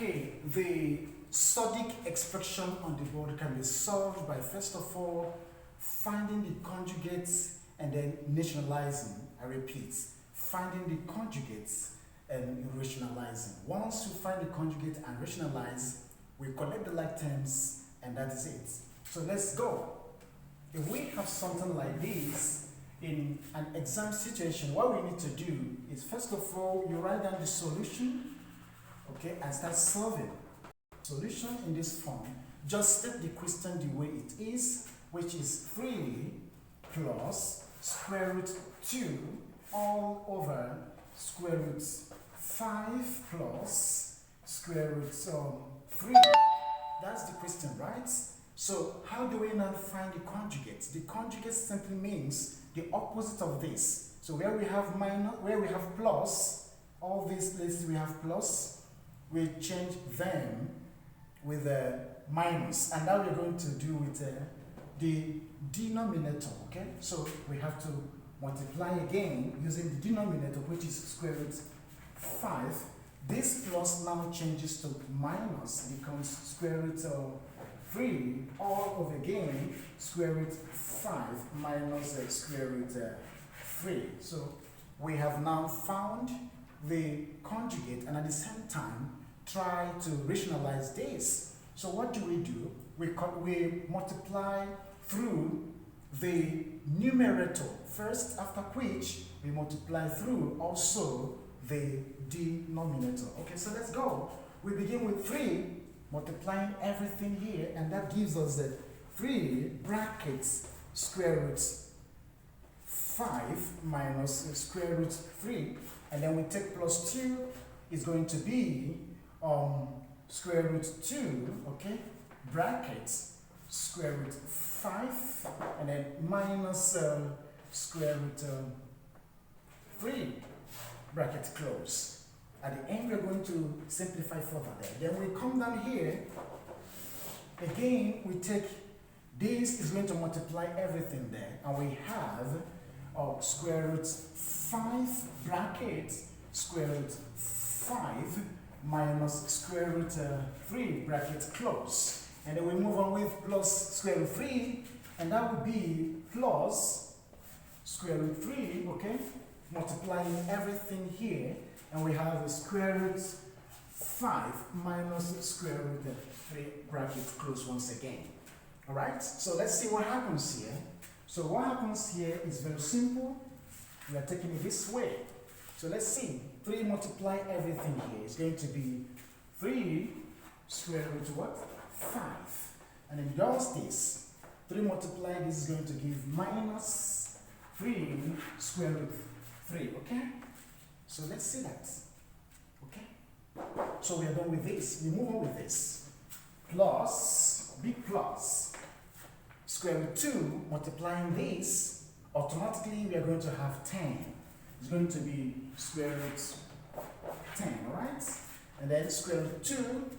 Okay, the surdic expression on the board can be solved by first of all finding the conjugates and then rationalizing. I repeat, finding the conjugates and rationalizing. Once you find the conjugate and rationalize, we collect the like terms and that is it. So let's go. If we have something like this in an exam situation, what we need to do is first of all you write down the solution, okay, and start solving. Solution in this form, just state the question the way it is, which is 3 plus square root 2 all over square root 5 plus square root 3. That's the question, right? So how do we now find the conjugate? The conjugate simply means the opposite of this. So where we have minus, where we have plus, all these places we have plus, we change them with a minus, and now we're going to do with the denominator, okay? So we have to multiply again using the denominator, which is square root 5. This plus now changes to minus, becomes square root of 3 all over again, square root 5 minus square root 3. So we have now found the conjugate and at the same time try to rationalize this. So what do? We multiply through the numerator first, after which we multiply through also the denominator. Okay, so let's go. We begin with 3, multiplying everything here, and that gives us the 3 brackets square root 5 minus square root 3, and then we take plus 2 is going to be square root 2, okay, brackets square root 5, and then minus square root 3, bracket close. At the end, we're going to simplify further there. Then we come down here. Again, we take this is going to multiply everything there, and we have square root 5 bracket square root 5 minus square root 3 bracket close. And then we move on with plus square root 3, and that would be plus square root 3, okay? Multiplying everything here, and we have a square root 5 minus square root 3 bracket close once again. All right, so let's see what happens here. So what happens here is very simple. We are taking it this way. So let's see. 3 multiply everything here. It's going to be 3 square root what? 5. And then does this. 3 multiply this is going to give minus 3 square root 3. Okay? So let's see that. Okay? So we are done with this. We move on with this. Plus, big plus, square root 2, multiplying this, automatically we are going to have 10. It's going to be square root 10, alright? And then square root 2,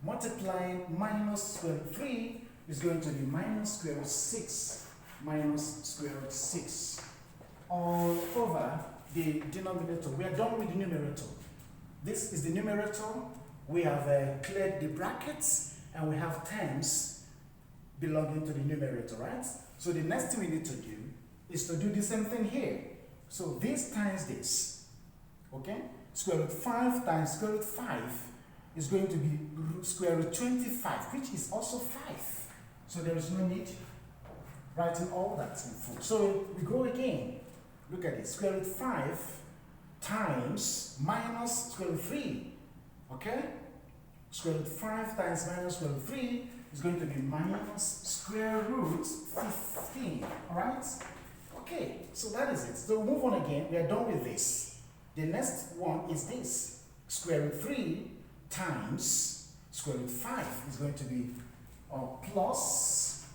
multiplying minus square root 3 is going to be minus square root 6, minus square root 6, all over the denominator. We are done with the numerator. This is the numerator. We have cleared the brackets, and we have terms belonging to the numerator, right? So the next thing we need to do is to do the same thing here. So this times this, okay? Square root 5 times square root 5 is going to be square root 25, which is also 5. So there is no need writing all that in full. So we go again. Look at it. Square root 5 times minus square root 3, okay? Square root 5 times minus square root 3 is going to be minus square root 15, all right? Okay, so that is it. So move on again. We are done with this. The next one is this. Square root 3 times square root 5 is going to be plus,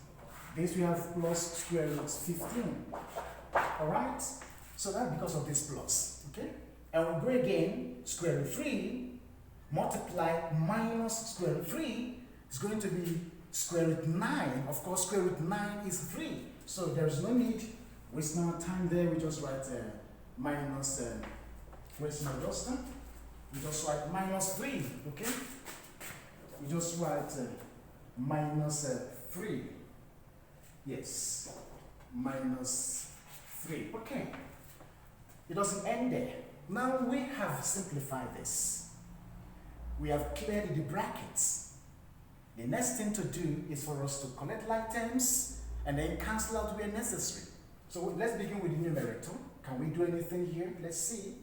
this we have plus square root 15, all right? So that's because of this plus, okay? And we go again, square root 3, multiply minus square root 3 is going to be square root 9. Of course, square root 9 is 3. So there's no need wasting our time there. We just write minus, where's my duster? we just write minus 3, okay? We just write minus 3. Yes, minus 3, okay. It doesn't end there. Now we have simplified this. We have cleared the brackets. The next thing to do is for us to collect like terms and then cancel out where necessary. So let's begin with the numerator. Can we do anything here? Let's see.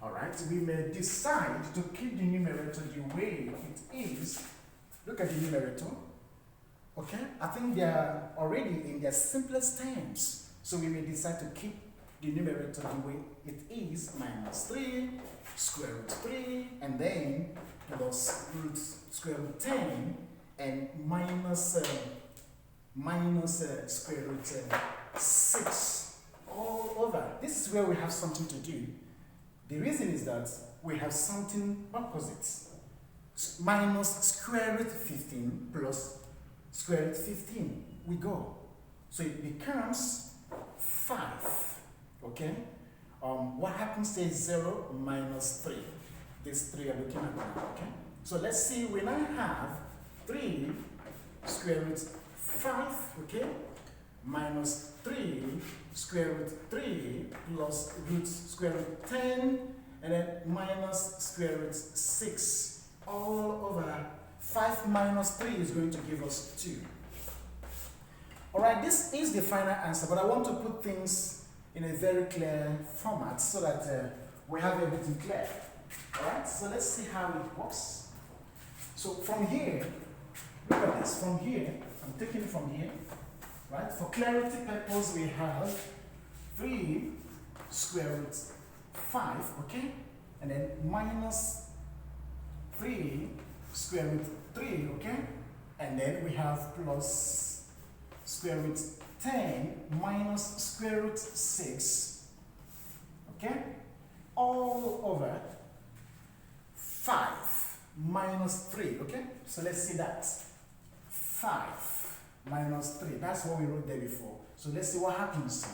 All right, we may decide to keep the numerator the way it is. Look at the numerator. Okay, I think they are already in their simplest terms. So we may decide to keep the numerator the way it is, minus 3, square root 3, and then plus root square root 10, and minus square root 6 all over. This is where we have something to do. The reason is that we have something opposite. Minus square root 15 plus square root 15. We go. So it becomes 5. Okay? What happens to 0 minus 3? These 3 are looking at now. Okay? So let's see, we now have 3 square root 5, okay? Minus 3 square root 3 plus root square root 10, and then minus square root 6 all over 5 minus 3 is going to give us 2. All right, this is the final answer, but I want to put things in a very clear format so that we have everything clear. All right, so let's see how it works. So from here, look at this. From here, I'm taking it from here, right? For clarity purpose, we have 3 square root 5, okay? And then minus 3 square root 3, okay? And then we have plus square root 10 minus square root 6, okay? All over 5 minus 3, okay? So let's see that. 5 minus 3, that's what we wrote there before. So let's see what happens here.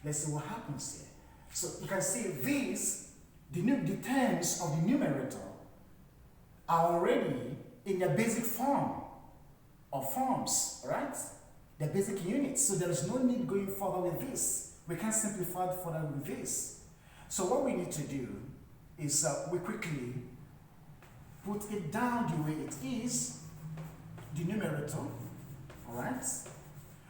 Let's see what happens here. So you can see these, the terms of the numerator are already in their basic form or forms, right? The basic units. So there is no need going further with this. We can simplify further with this. So what we need to do is we quickly put it down the way it is, the numerator, all right?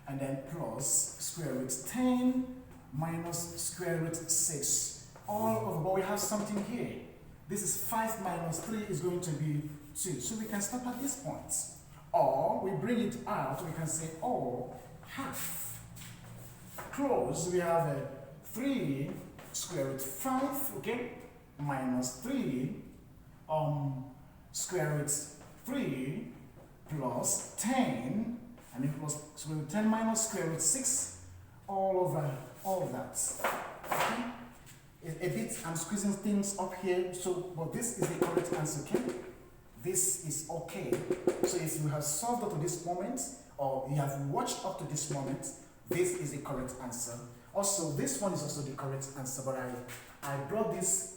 And then plus square root 10 minus square root 6 all over. But we have something here. This is 5 minus 3 is going to be 2. So we can stop at this point. Or we bring it out, we can say, or half. Close, we have 3 square root 5, okay, minus 3 square root 3 plus 10, and then plus square root 10 minus square root 6 all over all that. Okay? A bit, I'm squeezing things up here, so, but this is the correct answer, okay? This is okay. So if you have solved up to this moment, or you have watched up to this moment, this is the correct answer. Also, this one is also the correct answer, but I brought this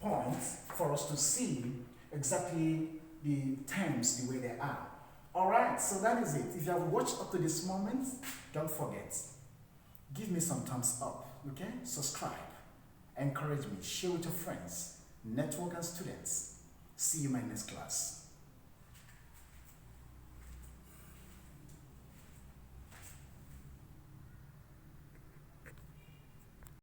point for us to see exactly the terms the way they are. All right, so that is it. If you have watched up to this moment, don't forget, give me some thumbs up, okay? Subscribe, encourage me, share with your friends, network and students. See you in my next class.